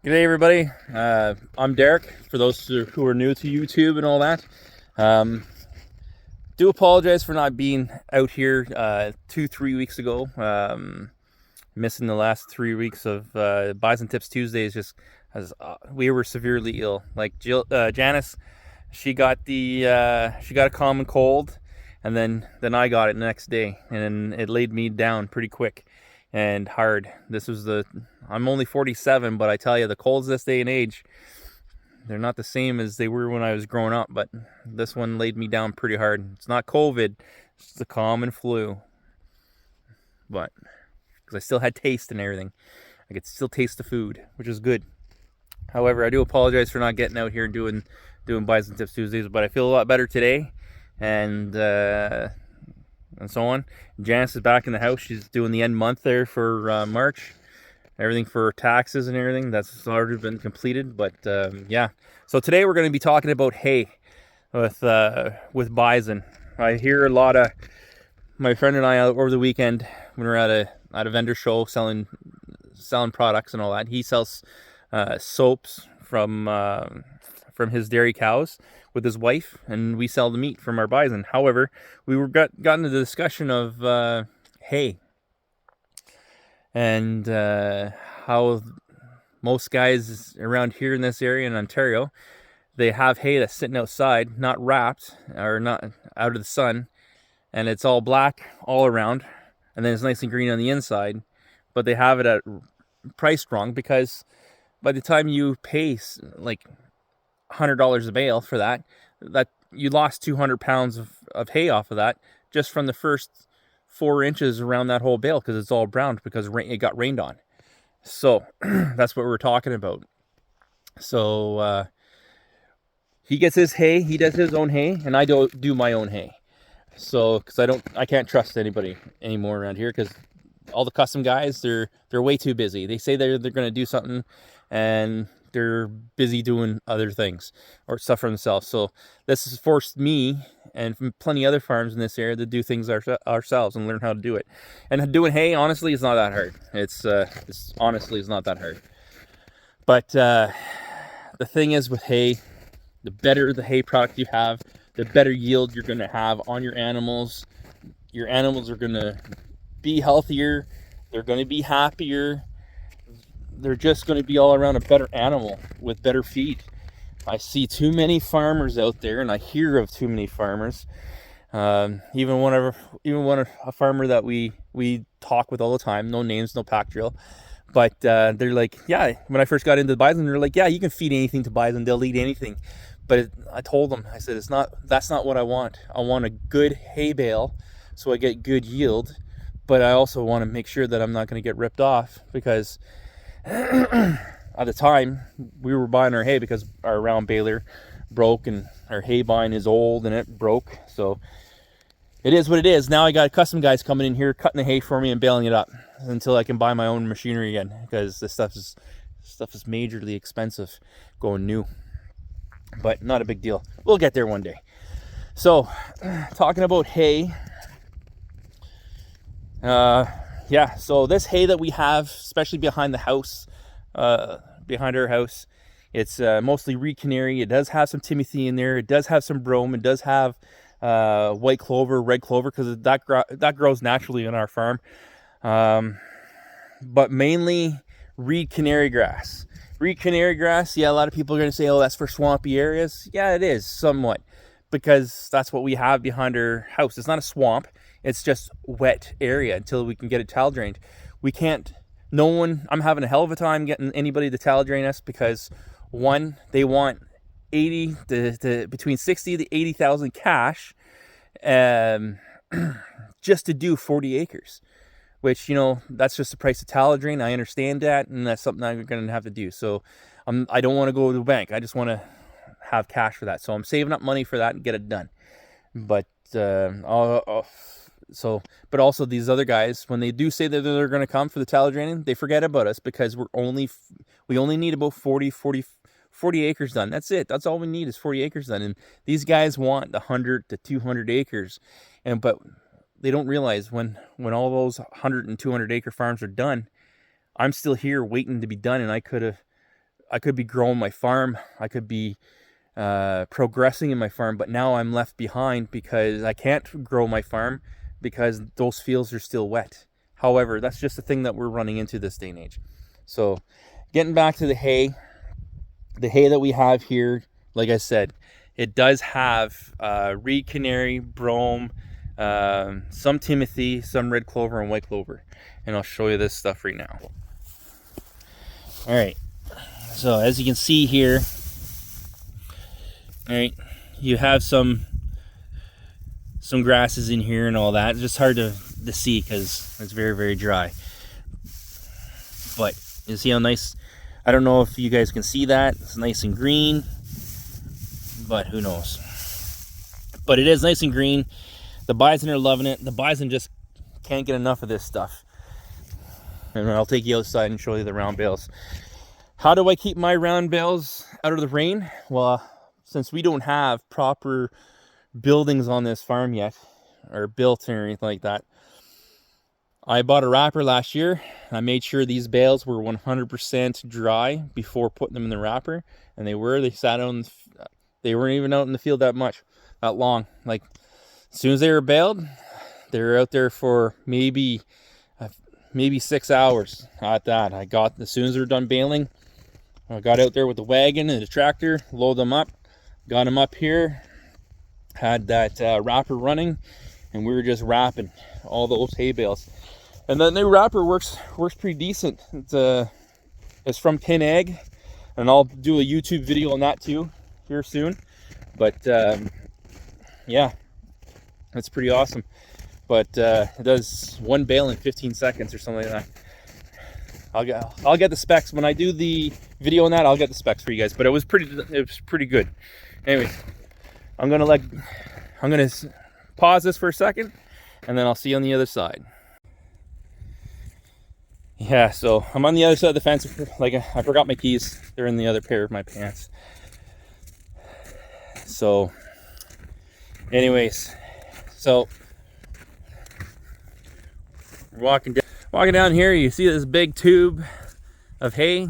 G'day everybody, I'm Derek, for those who are new to YouTube and all that. Um, do apologize for not being out here 2-3 weeks ago. Missing the last 3 weeks of Bison Tips Tuesdays just as we were severely ill. Like Janice, she got a common cold, and then I got it the next day, and it laid me down pretty quick and hard. I'm only 47, but I tell you, the colds this day and age, they're not the same as they were when I was growing up. But this one laid me down pretty hard. It's not COVID, it's the common flu. But because I still had taste and everything, I could still taste the food, which is good. However, I do apologize for not getting out here and doing Bison Tips Tuesdays, but I feel a lot better today, and so on. Janice is back in the house. She's doing the end month there for March. Everything for taxes and everything that's already been completed. But yeah, so today we're going to be talking about hay with Bison. I hear a lot of my friend and I over the weekend when we were at a vendor show selling products and all that. He sells soaps from his dairy cows with his wife, and we sell the meat from our bison. However, we got into the discussion of hay and how most guys around here in this area in Ontario, they have hay that's sitting outside, not wrapped or not out of the sun, and it's all black all around, and then it's nice and green on the inside, but they have it at priced wrong, because by the time you pay like $100 a bale for that you lost 200 pounds of hay off of that, just from the first 4 inches around that whole bale, because it's all brown because it got rained on. So that's what we're talking about. So he gets his hay, he does his own hay, and I do my own hay. So because I can't trust anybody anymore around here, because all the custom guys, they're way too busy. They say they're going to do something, and they're busy doing other things or stuff for themselves. So this has forced me and from plenty other farms in this area to do things ourselves and learn how to do it. And doing hay, honestly, is not that hard. It's honestly is not that hard. But the thing is with hay, the better the hay product you have, the better yield you're going to have on your animals. Your animals are going to be healthier. They're going to be happier. They're just going to be all around a better animal with better feed. I see too many farmers out there, and I hear of too many farmers. Even a farmer that we talk with all the time, no names, no pack drill, but they're like, yeah. When I first got into the bison, they're like, yeah, you can feed anything to bison; they'll eat anything. But I told them, I said, that's not what I want. I want a good hay bale, so I get good yield. But I also want to make sure that I'm not going to get ripped off, because at the time we were buying our hay because our round baler broke, and our hay bine is old and it broke. So it is what it is. Now I got custom guys coming in here cutting the hay for me and baling it up until I can buy my own machinery again, because this stuff is majorly expensive going new. But not a big deal. We'll get there one day. So talking about hay, yeah, so this hay that we have, especially behind the house, behind our house, it's mostly reed canary. It does have some timothy in there. It does have some brome. It does have white clover, red clover, because that grows naturally on our farm. But mainly reed canary grass. Reed canary grass, yeah, a lot of people are going to say, oh, that's for swampy areas. Yeah, it is, somewhat, because that's what we have behind our house. It's not a swamp. It's just wet area until we can get it towel drained. We can't, I'm having a hell of a time getting anybody to towel drain us, because one, they want between 60 to 80,000 cash, just to do 40 acres, which, that's just the price of towel drain. I understand that, and that's something I'm going to have to do. So I don't want to go to the bank. I just want to have cash for that. So I'm saving up money for that and get it done. But but also these other guys, when they do say that they're going to come for the towel draining, they forget about us, because we only need about 40 acres done. That's it. That's all we need is 40 acres done. And these guys want 100 to 200 acres. But they don't realize when all those 100 and 200 acre farms are done, I'm still here waiting to be done, and I could have could be growing my farm. I could be progressing in my farm, but now I'm left behind because I can't grow my farm because those fields are still wet. However, that's just the thing that we're running into this day and age. So getting back to the hay that we have here, like I said, it does have reed canary, brome, some timothy, some red clover, and white clover. And I'll show you this stuff right now. All right, so as you can see here, all right, you have some grasses in here and all that. It's just hard to see because it's very, very dry. But you see how nice, I don't know if you guys can see that, it's nice and green, but who knows. But it is nice and green. The bison are loving it. The bison just can't get enough of this stuff. And I'll take you outside and show you the round bales. How do I keep my round bales out of the rain? Well, since we don't have proper buildings on this farm yet, or built or anything like that, I bought a wrapper last year. I made sure these bales were 100% dry before putting them in the wrapper, and they were. They sat on, they weren't even out in the field that long. Like, as soon as they were baled, they were out there for maybe 6 hours at that. As soon as they were done baling, I got out there with the wagon and the tractor, load them up, got them up here, had that wrapper running, and we were just wrapping all those hay bales. And the new wrapper works pretty decent. It's from Tin Egg, and I'll do a YouTube video on that too here soon. But yeah, that's pretty awesome. But it does one bale in 15 seconds or something like that. I'll get the specs when I do the video on that. I'll get the specs for you guys. But it was pretty good. Anyways, I'm gonna pause this for a second, and then I'll see you on the other side. Yeah, so I'm on the other side of the fence. Like, I forgot my keys. They're in the other pair of my pants. So, anyways, so walking down here, you see this big tube of hay.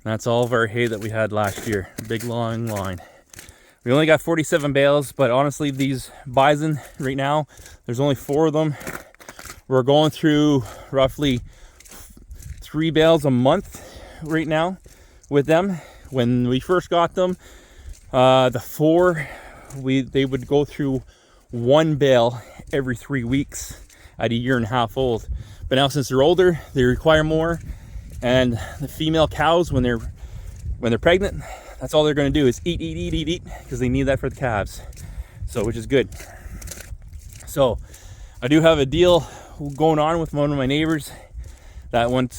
That's all of our hay that we had last year. Big long line. We only got 47 bales, but honestly, these bison right now, there's only 4 of them. We're going through roughly 3 bales a month right now with them. When we first got them, the 4, they would go through 1 bale every 3 weeks at a year and a half old. But now, since they're older, they require more. And the female cows, when they're pregnant, that's all they're going to do is eat, because they need that for the calves. So, which is good. So, I do have a deal going on with one of my neighbors that once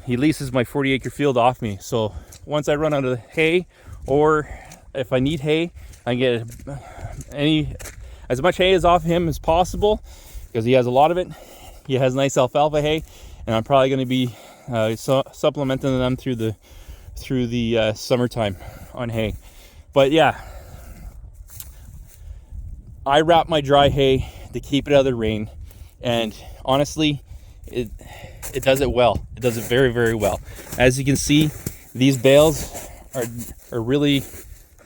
he leases my 40-acre field off me. So, once I run out of hay, or if I need hay, I get as much hay as off him as possible, because he has a lot of it. He has nice alfalfa hay, and I'm probably going to be supplementing them through the summertime on hay. But yeah, I wrap my dry hay to keep it out of the rain, and honestly, it does it well. It does it very, very well. As you can see, these bales are really,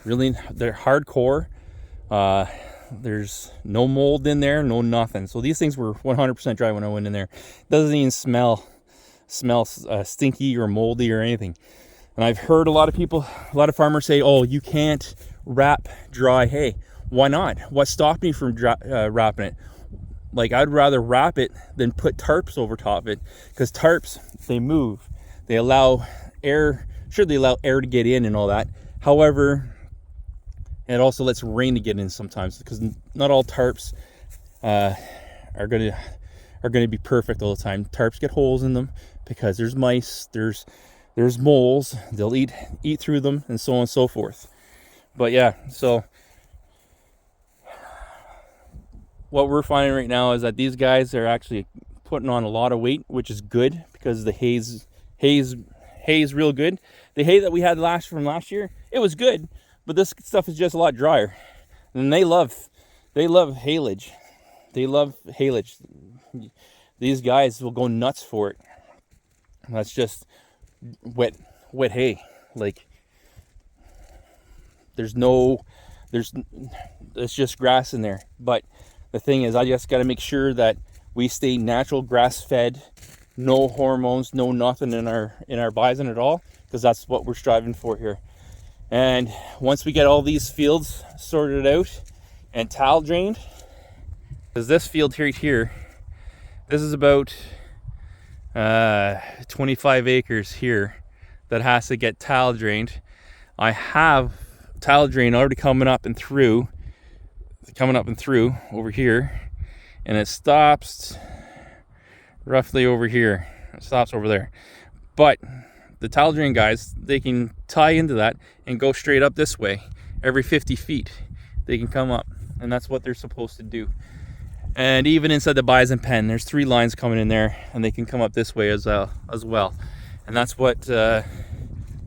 they're hardcore. There's no mold in there, no nothing. So these things were 100% dry when I went in there. It doesn't even smell stinky or moldy or anything. And I've heard a lot of farmers say, oh, you can't wrap dry hay. Why not? What stopped me from wrapping it? Like, I'd rather wrap it than put tarps over top of it, because tarps, they move. They allow air, they allow air to get in and all that. However, it also lets rain to get in sometimes, because not all tarps are going to be perfect all the time. Tarps get holes in them because there's mice, there's moles. They'll eat through them, and so on and so forth. But yeah, so what we're finding right now is that these guys are actually putting on a lot of weight, which is good, because the hay's real good. The hay that we had from last year, it was good, but this stuff is just a lot drier. And they love haylage. They love haylage. these guys will go nuts for it. That's just wet hay. Like, it's just grass in there. But the thing is, I just got to make sure that we stay natural, grass fed, no hormones, no nothing in our bison at all, because that's what we're striving for here. And once we get all these fields sorted out and tile drained, because this field right here, this is about 25 acres here that has to get tile drained. I have tile drain already coming up and through over here, and it stops roughly over here. It stops over there. But the tile drain guys, they can tie into that and go straight up this way. Every 50 feet they can come up, and that's what they're supposed to do. And even inside the bison pen, there's 3 lines coming in there, and they can come up this way as well. And that's what we're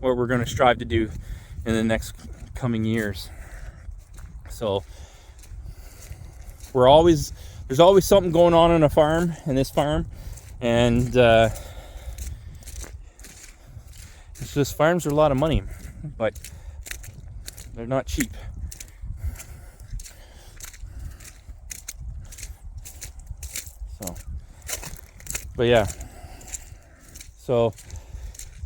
going to strive to do in the next coming years. So there's always something going on in this farm, and it's just, farms are a lot of money, but they're not cheap. So, but yeah. So,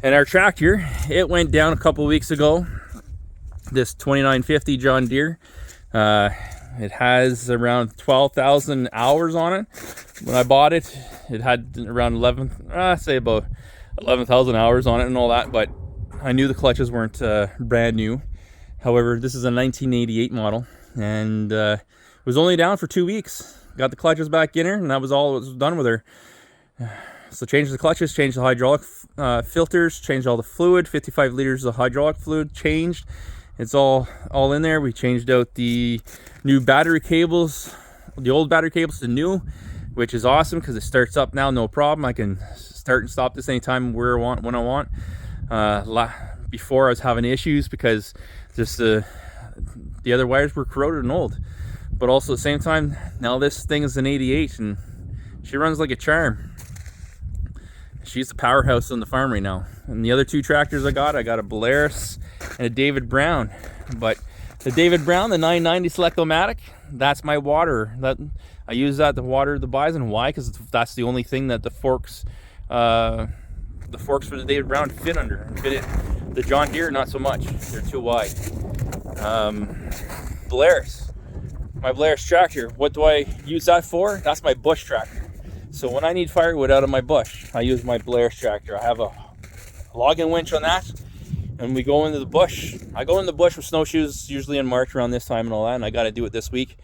and our tractor, it went down a couple weeks ago. This 2950 John Deere. It has around 12,000 hours on it. When I bought it, it had around about 11,000 hours on it and all that, but I knew the clutches weren't brand new. However, this is a 1988 model, and it was only down for 2 weeks. Got the clutches back in her, and that was all that was done with her. So changed the clutches, changed the hydraulic filters, changed all the fluid, 55 liters of hydraulic fluid changed. It's all in there. We changed out the new battery cables, the old battery cables to new, which is awesome because it starts up now, no problem. I can start and stop this anytime where I want, when I want. Before I was having issues because just the other wires were corroded and old. But also at the same time, now this thing is an 88 and she runs like a charm. She's the powerhouse on the farm right now. And the other 2 tractors I got a Polaris and a David Brown. But the David Brown, the 990 Selectomatic, that's my water. I use that to water the bison. Why? Because that's the only thing that the forks for the David Brown fit under and fit it. The John Deere, not so much. They're too wide. Polaris, my Polaris tractor. What do I use that for? That's my bush tractor. So when I need firewood out of my bush, I use my Polaris tractor. I have a logging winch on that, and we go into the bush. I go in the bush with snowshoes, usually in March around this time and all that, and I got to do it this week.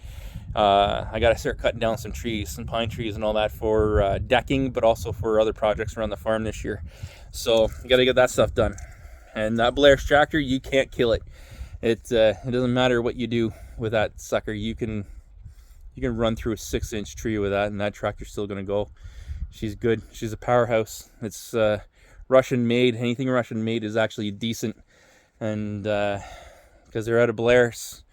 I got to start cutting down some trees, some pine trees and all that for decking, but also for other projects around the farm this year. So you got to get that stuff done. And that Polaris tractor, you can't kill it. It doesn't matter what you do with that sucker. You can run through a 6-inch tree with that, and that tractor's still going to go. She's good. She's a powerhouse. It's Russian made. Anything Russian made is actually decent, and because they're out of Belarus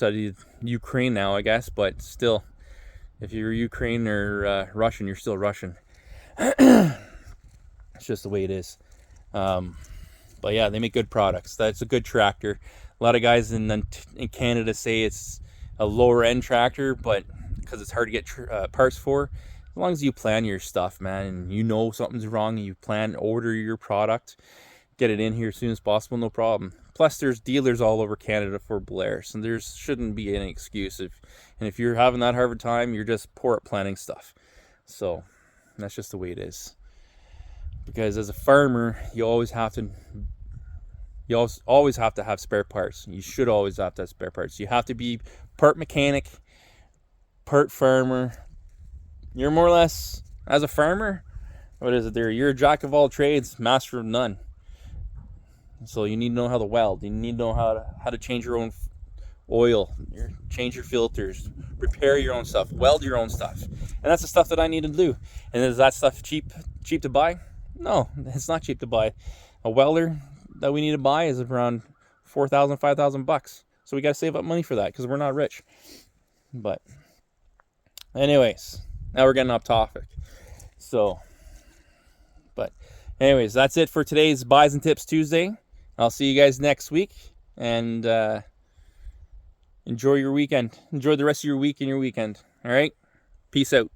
out of Ukraine now, I guess. But still, if you're Ukraine or Russian, you're still Russian. It's just the way it is. But yeah, they make good products. That's a good tractor. A lot of guys in Canada say it's a lower end tractor, but because it's hard to get parts for. As long as you plan your stuff, man, and you know something's wrong, and you plan, order your product, get it in here as soon as possible, no problem. Plus, there's dealers all over Canada for Polaris, and there shouldn't be any excuse. If you're having that hard time, you're just poor at planning stuff. So that's just the way it is. Because as a farmer, you always have to have spare parts. You should always have to have spare parts. You have to be part mechanic, part farmer. You're more or less, as a farmer, what is it there? You're a jack of all trades, master of none. So you need to know how to weld. You need to know how to change your own oil, change your filters, repair your own stuff, weld your own stuff. And that's the stuff that I need to do. And is that stuff cheap to buy? No, it's not cheap to buy. A welder that we need to buy is around $4,000, $5,000. So we got to save up money for that because we're not rich. But anyways, Now we're getting off topic. So, but anyways, that's it for today's Bison Tips Tuesday. I'll see you guys next week, and enjoy your weekend. Enjoy the rest of your week and your weekend. All right? Peace out.